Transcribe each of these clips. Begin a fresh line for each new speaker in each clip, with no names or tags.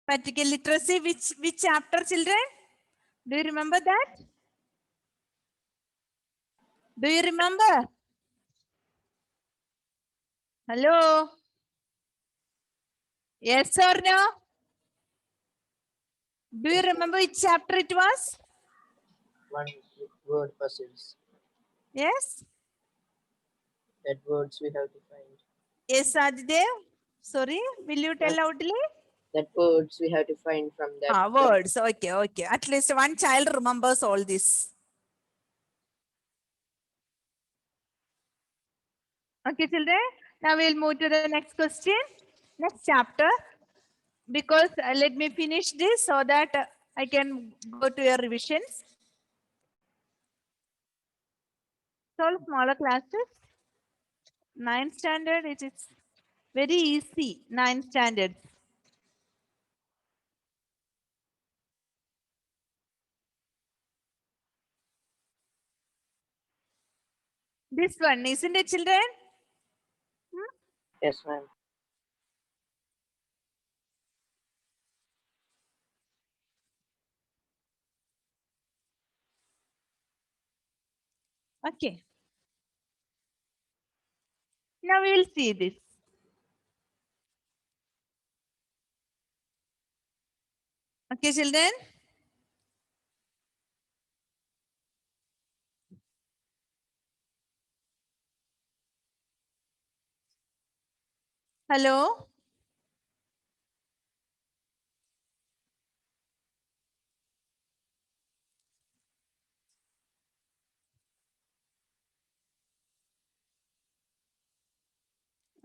Practical literacy, which chapter, children? Do you remember that? Do you remember? Hello? Yes or no? Do you remember which chapter it was?
One word puzzles.
Yes?
That words we have to find.
Yes, Adidev. Sorry, will you tell loudly?
That words we have to find from that.
Words. Okay, okay. At least one child remembers all this. Okay, children. Now we'll move to the next question, next chapter. Because let me finish this so that I can go to your revisions. Solve smaller classes. 9th standard, it is very easy. 9th standard. This one, isn't it, children?
Yes, ma'am.
Okay. Now we will see this. Okay, children. Hello.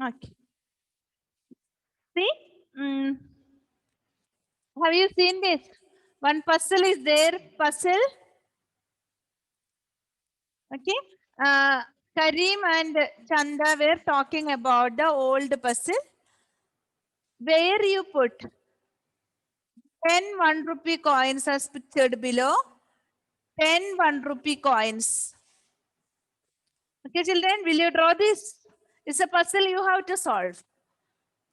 Okay. See? Have you seen this? One puzzle is there. Puzzle. Okay. Karim and Chanda were talking about the old puzzle. Where you put 10 1 rupee coins as pictured below. 10 1 rupee coins. Okay, children, will you draw this? It's a puzzle you have to solve.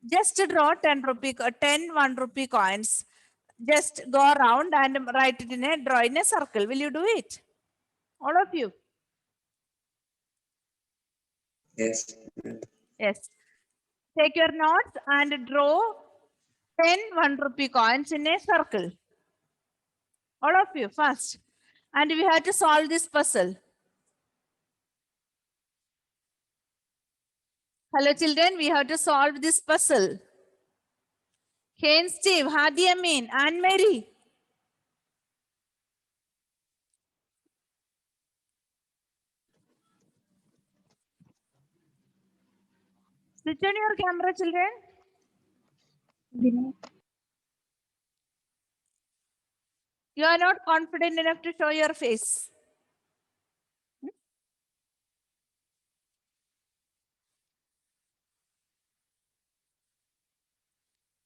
Just draw 10 1 rupee coins. Just go around and write it in a draw in a circle. Will you do it? All of you?
Yes.
Yes. Take your notes and draw 10 1 rupee coins in a circle. All of you, first. And we have to solve this puzzle. Hello, children. We have to solve this puzzle. Kane, Steve, Hadi Amin, Anne Mary. Switch on your camera, children. You are not confident enough to show your face.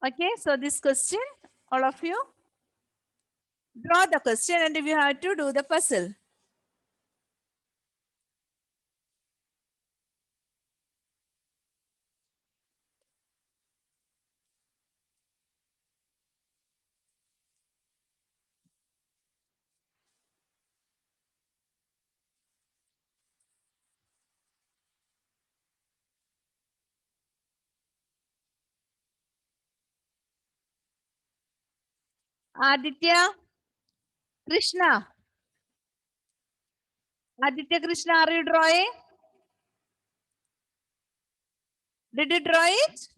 Okay, so this question, all of you, draw the question and we have to do the puzzle. Aditya, Krishna. Aditya, Krishna, are you drawing? Did you draw it?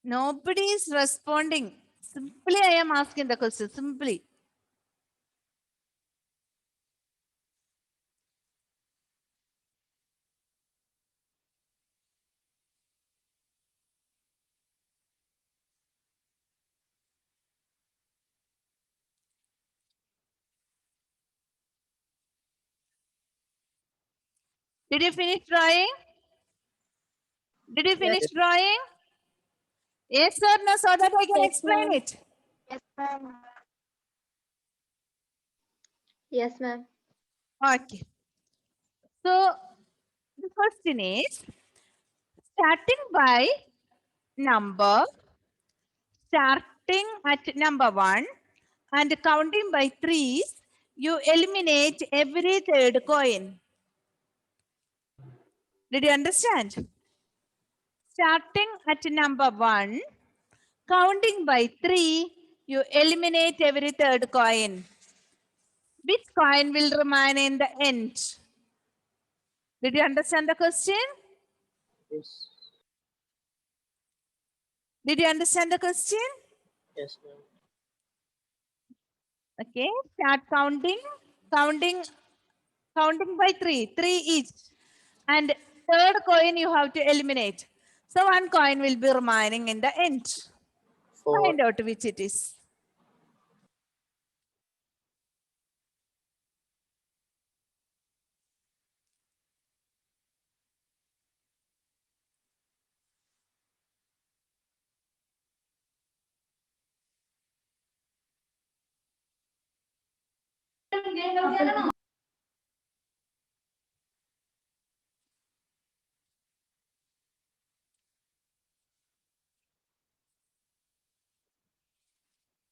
Nobody is responding. Simply, I am asking the question. Simply. Did you finish drawing? Did you finish drawing? Yes or no, so that I can explain it.
Yes, ma'am. Yes, ma'am.
Okay. So the question is, starting by number, starting at number 1 and counting by 3s, you eliminate every third coin. Did you understand? Starting at number 1, counting by 3, you eliminate every third coin. Which coin will remain in the end? Did you understand the question?
Yes.
Did you understand the question?
Yes, ma'am.
Okay, start counting, counting by 3 each. And third coin you have to eliminate. So one coin will be remaining in the end.
4.
Find out which it is.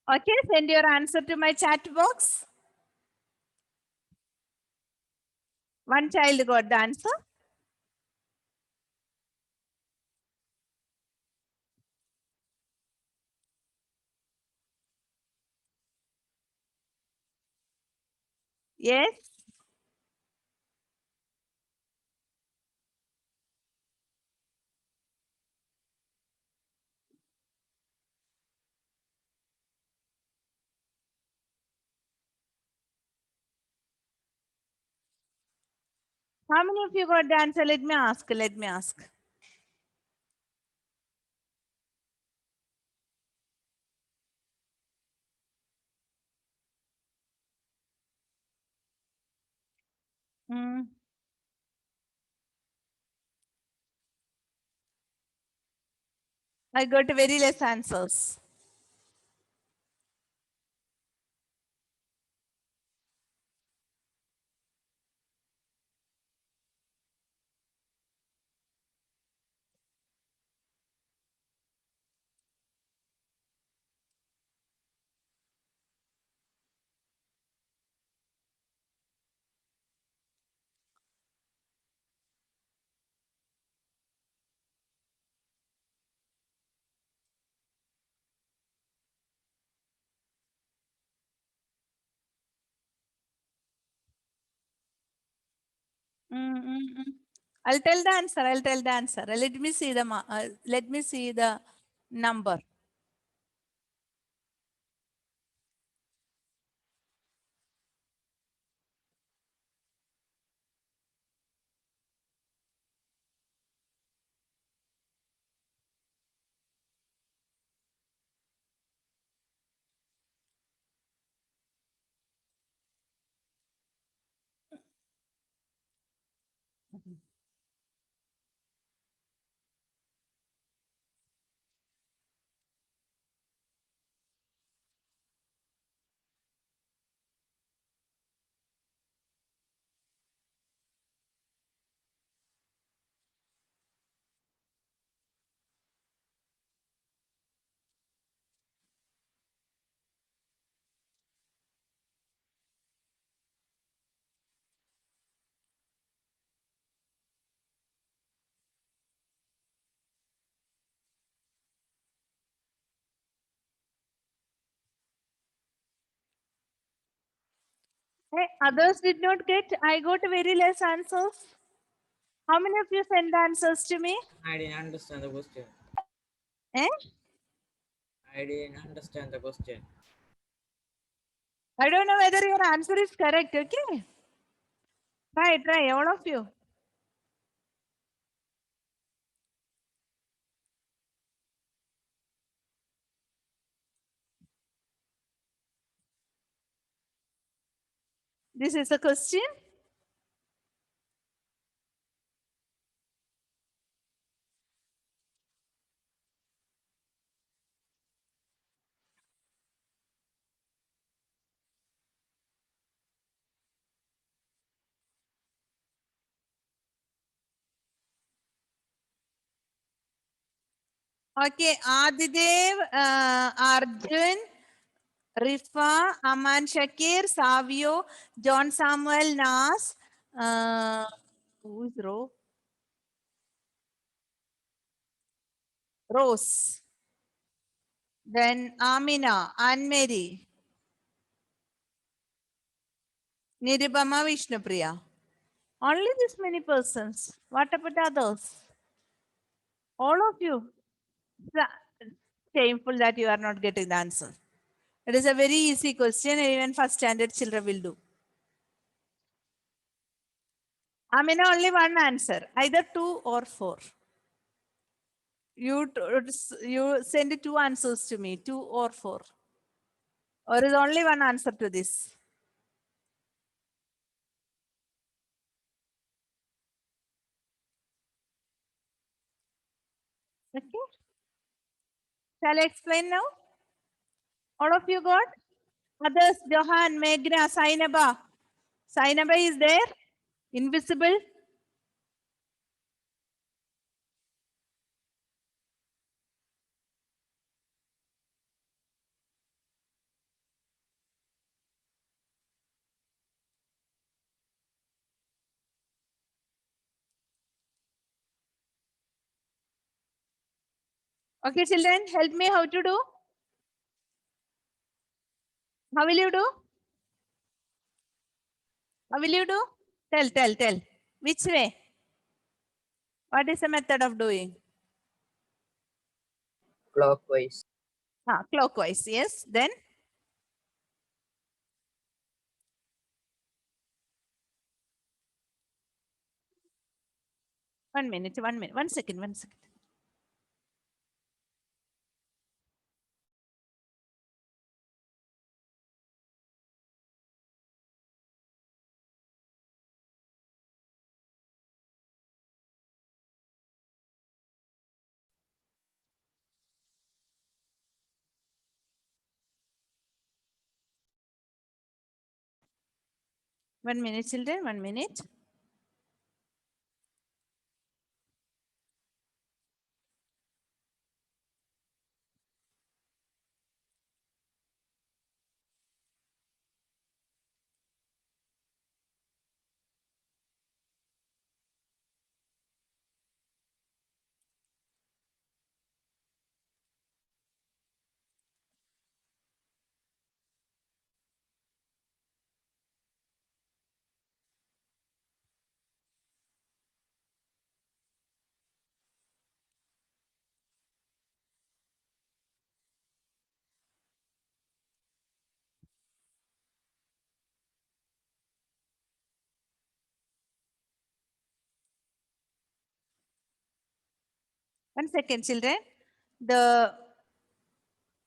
Okay, send your answer to my chat box. One child got the answer. Yes. How many of you got the answer? Let me ask. Let me ask. Hmm. I got very less answers. I'll tell the answer. I'll tell the answer. Let me see the let me see the number. Hey, others did not get. I got very less answers. How many of you sent the answers to me?
I didn't understand the question.
Eh?
I didn't understand the question.
I don't know whether your answer is correct. Okay. Try, all of you. This is a question. Okay, Adidev, Arjun, Rifa, Aman Shakir, Savio, John Samuel Nas, who is Rose. Then Amina, Anne Mary, Niribama Vishnupriya. Only this many persons. What about others? All of you. Shameful that you are not getting the answer. It is a very easy question. Even first standard children will do. Amina, only one answer. Either 2 or 4. You send 2 answers to me. 2 or 4. Or is only one answer to this? Okay. Shall I explain now? All of you got? Others, Johan, Meghna, Sainaba. Sainaba is there? Invisible? Okay, children, help me how to do. How will you do? How will you do? Tell. Which way? What is the method of doing?
Clockwise.
Clockwise, yes. Then? One minute. 1 second. One minute, children. 1 minute. One second, children. The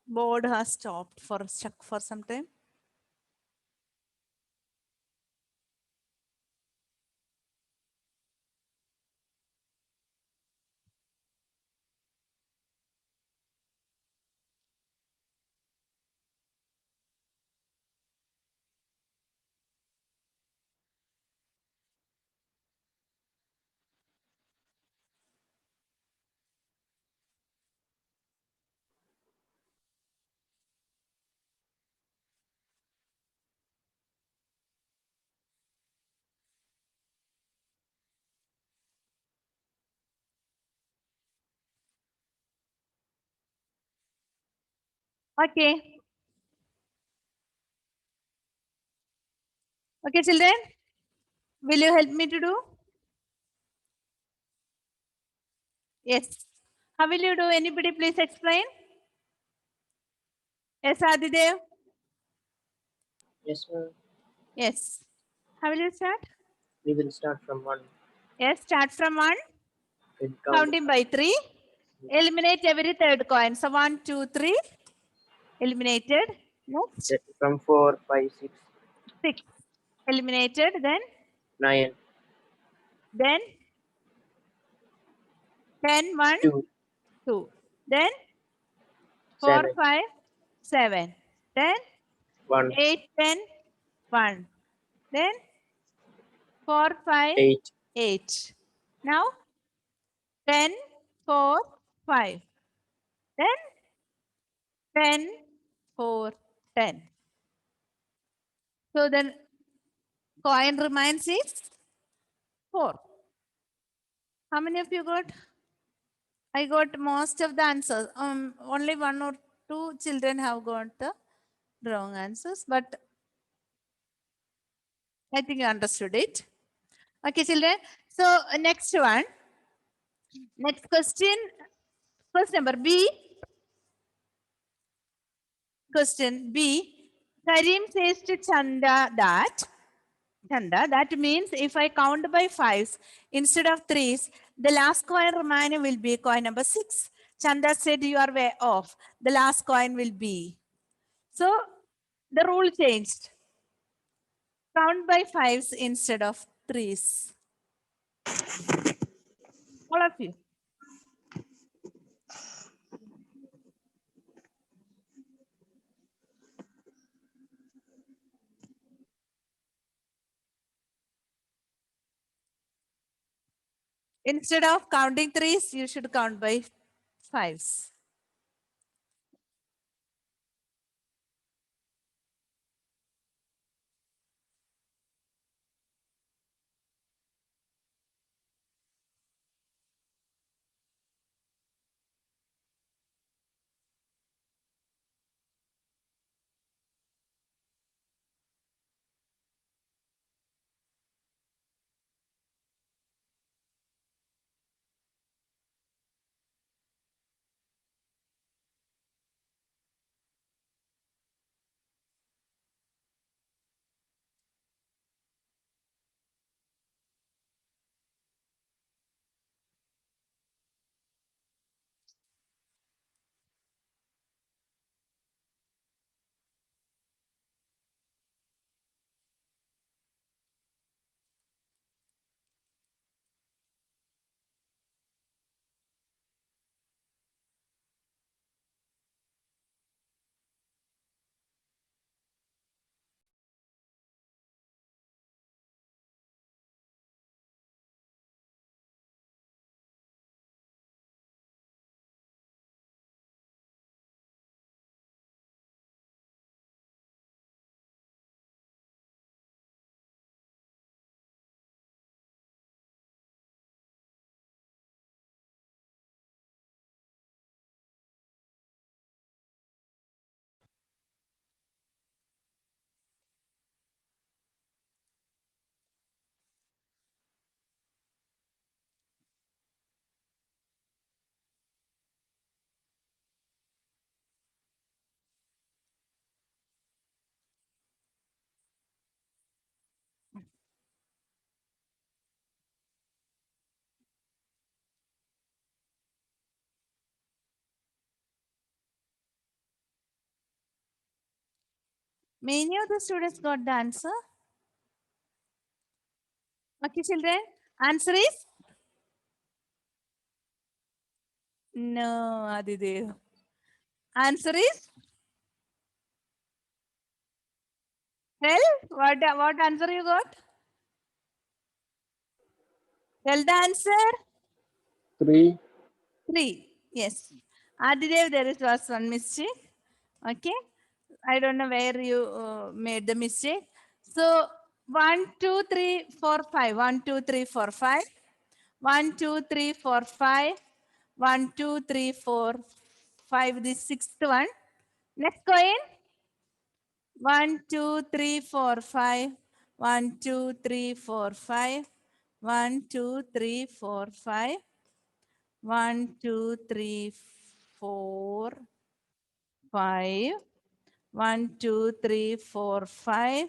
board has stuck for some time. Okay. Okay, children. Will you help me to do? Yes. How will you do? Anybody please explain? Yes, Adidev?
Yes, ma'am.
Yes. How will you start?
We will start from 1.
Yes, start from 1.
We'll count
Counting by 3. Eliminate every third coin. So 1, 2, 3. Eliminated. Next.
from 4, 5, 6,
6. Eliminated. Then
9,
10, 1,
2,
2. Then 4,
7,
5, 7. Then
1,
8, 10, 1. Then 4, 5,
8,
8. Now 10, 4, 5. Then 10, 4, 10. So then coin remains is 4. How many of you got? I got most of the answers. Only 1 or 2 children have got the wrong answers, but I think you understood it. Okay, children. So next one. Next question. First number B. Question B. Karim says to Chanda, that means if I count by 5s instead of 3s, the last coin remaining will be coin number 6. Chanda said you are way off. The last coin will be. So the rule changed. Count by 5s instead of 3s. All of you. Instead of counting 3s, you should count by 5s. Many of the students got the answer. Okay, children. Answer is no, Adidev. Answer is well. What answer you got? Tell the answer.
3.
3. Yes. Adidev, there was one mistake. Okay. I don't know where you made the mistake. So 1, 2, 3, 4, 5. 1, 2, 3, 4, 5. 1, 2, 3, 4, 5. 1, 2, 3, 4, 5. The sixth one. Next coin. 1, 2, 3, 4, 5. 1, 2, 3, 4, 5. 1, 2, 3, 4, 5. 1, 2, 3, 4, 5. 1, 2, 3, 4, 5.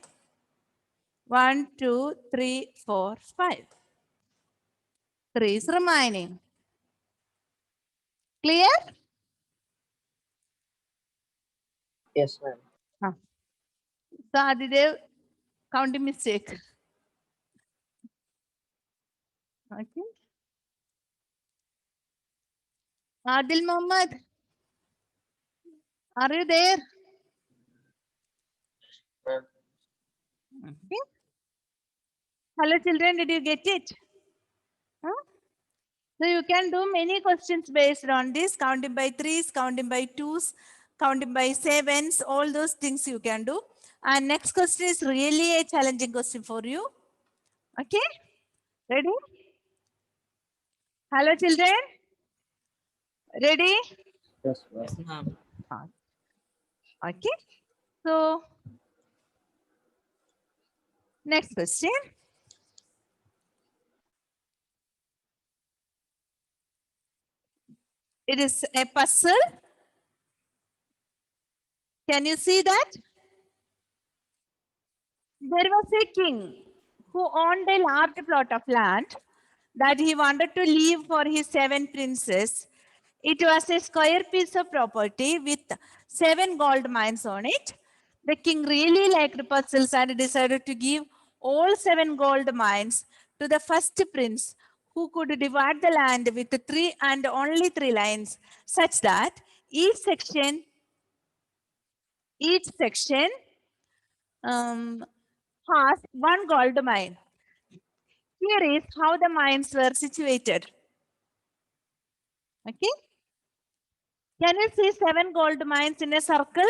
1, 2, 3, 4, 5. 3 is remaining. Clear?
Yes, ma'am.
So Adidev, counting mistake. Okay. Adil Mohammed, are you there? Okay. Hello children, did you get it? Huh? So you can do many questions based on this, counting by threes, counting by twos, counting by sevens, all those things you can do. And next question is really a challenging question for you. Okay, ready? Hello children, ready?
Yes, ma'am.
Yes, ma'am.
Okay, so next question. It is a puzzle. Can you see that? There was a king who owned a large plot of land that he wanted to leave for his 7 princes. It was a square piece of property with 7 gold mines on it. The king really liked puzzles and decided to give all 7 gold mines to the first prince, who could divide the land with 3 and only 3 lines, such that each section um, has 1 gold mine. Here is how the mines were situated. Okay. Can you see 7 gold mines in a circle?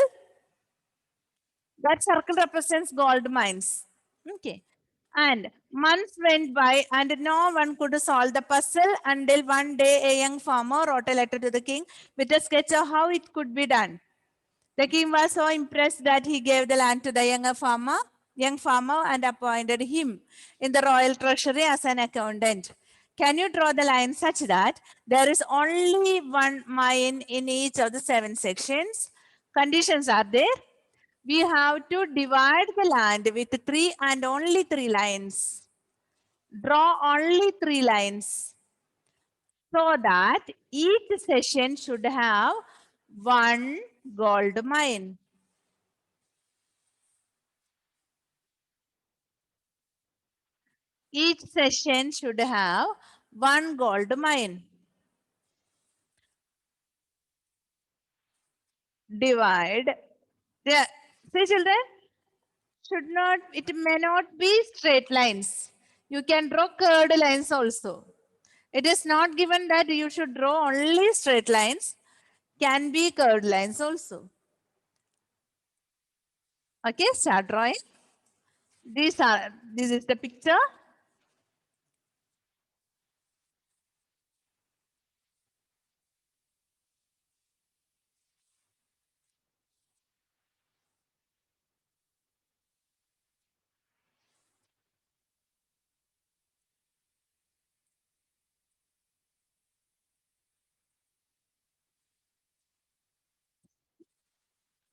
That circle represents gold mines. Okay. And months went by and no one could solve the puzzle until one day a young farmer wrote a letter to the king with a sketch of how it could be done. The king was so impressed that he gave the land to the young farmer and appointed him in the royal treasury as an accountant. Can you draw the line such that there is only 1 mine in each of the 7 sections? Conditions are there. We have to divide the land with 3 and only 3 lines. Draw only 3 lines so that each section should have 1 gold mine. Each section should have 1 gold mine. Divide. Yeah. See children, it may not be straight lines. You can draw curved lines also. It is not given that you should draw only straight lines. Can be curved lines also. Okay, start drawing. This is the picture.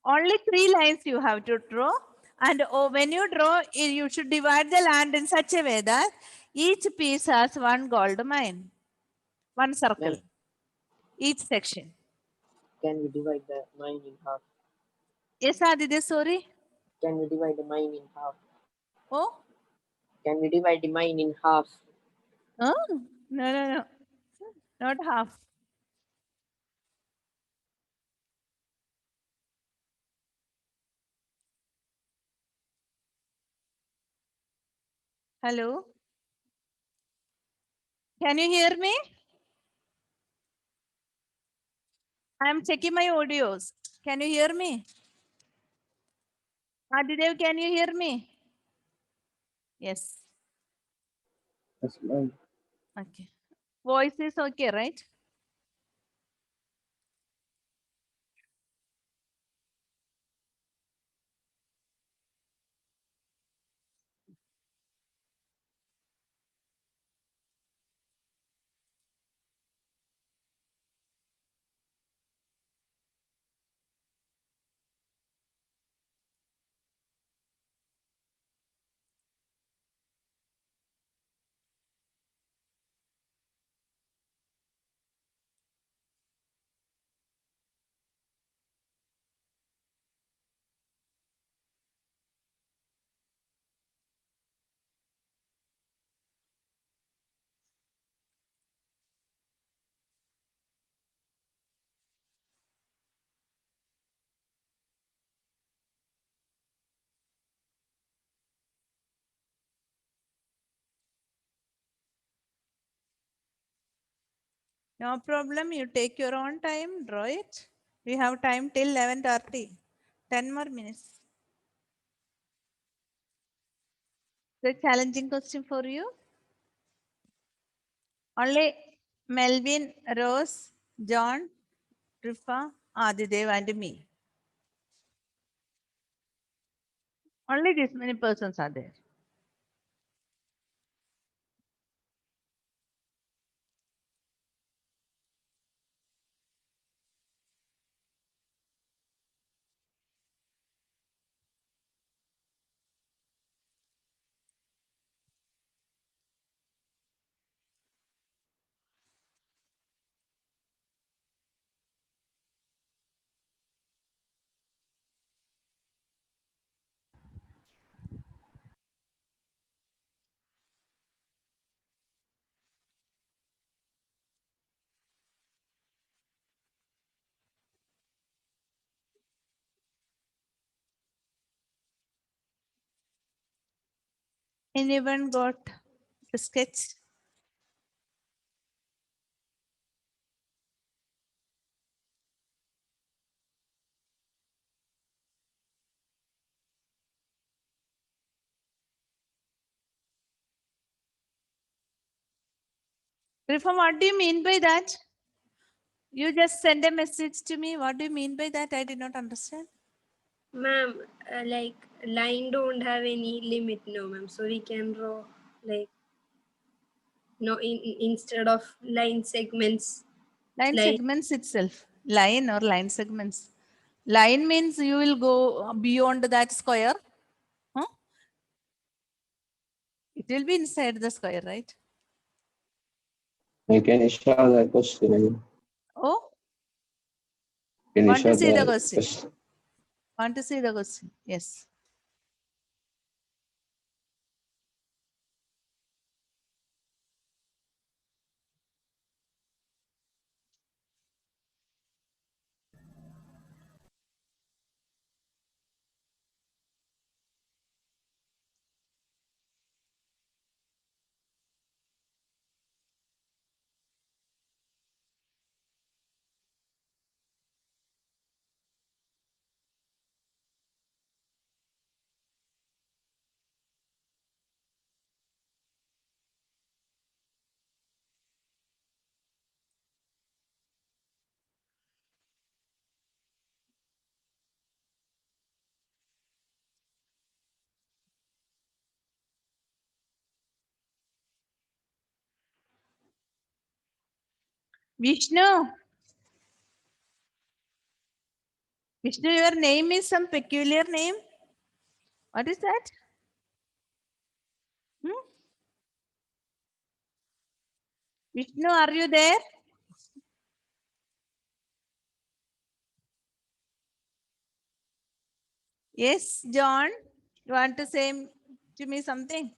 Only 3 lines you have to draw. And when you draw, you should divide the land in such a way that each piece has 1 gold mine, 1 circle,
Ma'am,
each section.
can we divide the mine in half?
Yes, Aditya, sorry.
Can we divide the mine in half?
Oh,
Can we divide the mine in half?
oh, no, not half. Hello, can you hear me? I am checking my audios. Can you hear me? Adidev, can you hear me? Yes.
Yes, ma'am.
Okay. Voice is okay, right? No problem. You take your own time, draw it. We have time till 11:30. 10 more minutes. The challenging question for you. Only Melvin, Rose, John, Rifa, Adidev and me. Only this many persons are there. Anyone got the sketch? Rifa, what do you mean by that? You just send a message to me. What do you mean by that? I did not understand.
Ma'am, like line don't have any limit, no, ma'am. So we can draw like no instead of line segments.
Line
Line.
segments itself. Line or line segments. Line means you will go beyond that square. Huh? It will be inside the square, right?
Can you show the question again?
Oh,
Can you
want to
show
see the
the
question?
question?
Want to see the question? Yes. Vishnu. Vishnu, your name is some peculiar name. What is that? Hmm? Vishnu, are you there? Yes, John. You want to say to me something?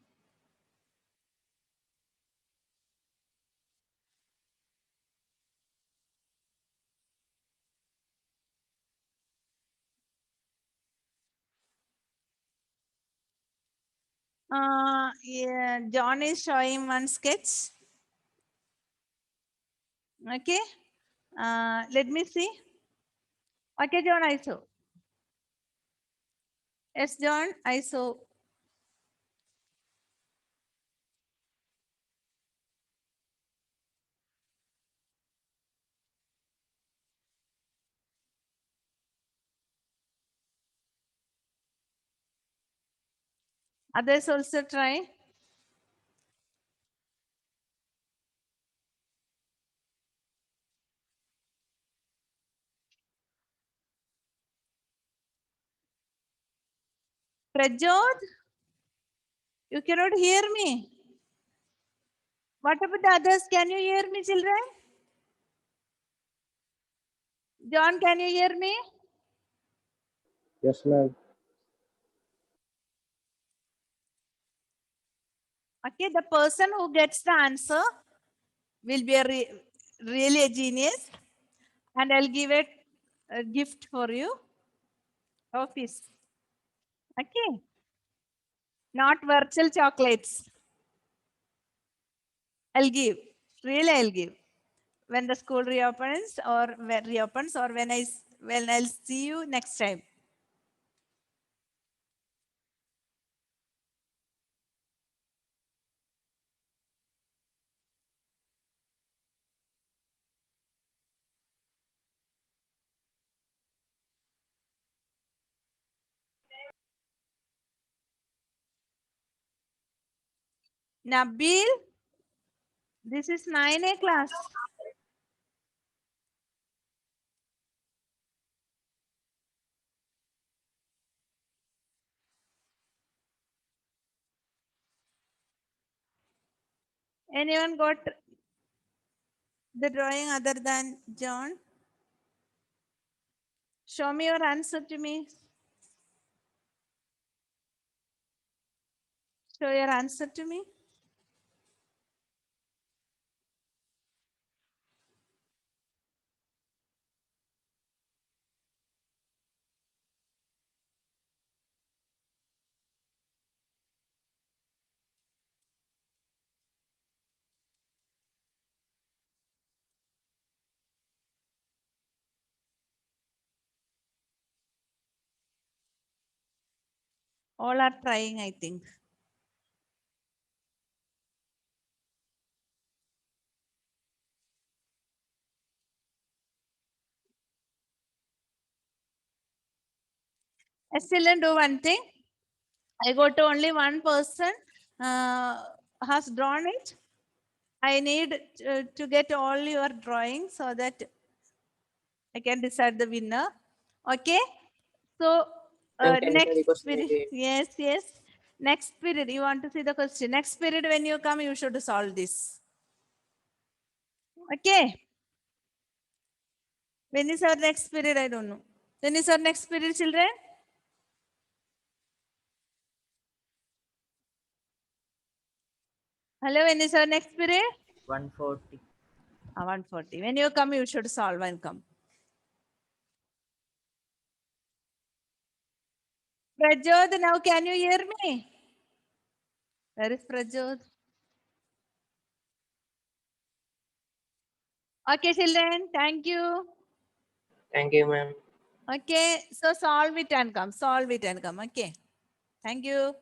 Yeah, John is showing one sketch. Okay. Let me see. Okay, John, I saw. Yes, John, I saw. Others also try. Prajot, you cannot hear me. What about the others? Can you hear me, children? John, can you hear me?
Yes, ma'am.
Okay, the person who gets the answer will be really a genius. And I'll give it a gift for you. Office. Okay. Not virtual chocolates. I'll give. Really, I'll give. when the school reopens or when I'll see you next time. Nabil, this is 9A class. Anyone got the drawing other than John? Show me your answer to me. Show your answer to me. All are trying, I think. I still do one thing. I go to only one person has drawn it. I need to get all your drawings so that I can decide the winner. Okay. So
Ma'am, can you say
next
the question
period.
again?
Yes, yes. Next period, you want to see the question. Next period, when you come, you should solve this. Okay. When is our next period? I don't know. When is our next period, children? Hello, when is our next period?
140.
140. When you come, you should solve and come. Prajod, now can you hear me? Where is Prajod? Okay, children, thank you.
Thank you, ma'am.
Okay, so solve it and come. Solve it and come. Okay. Thank you.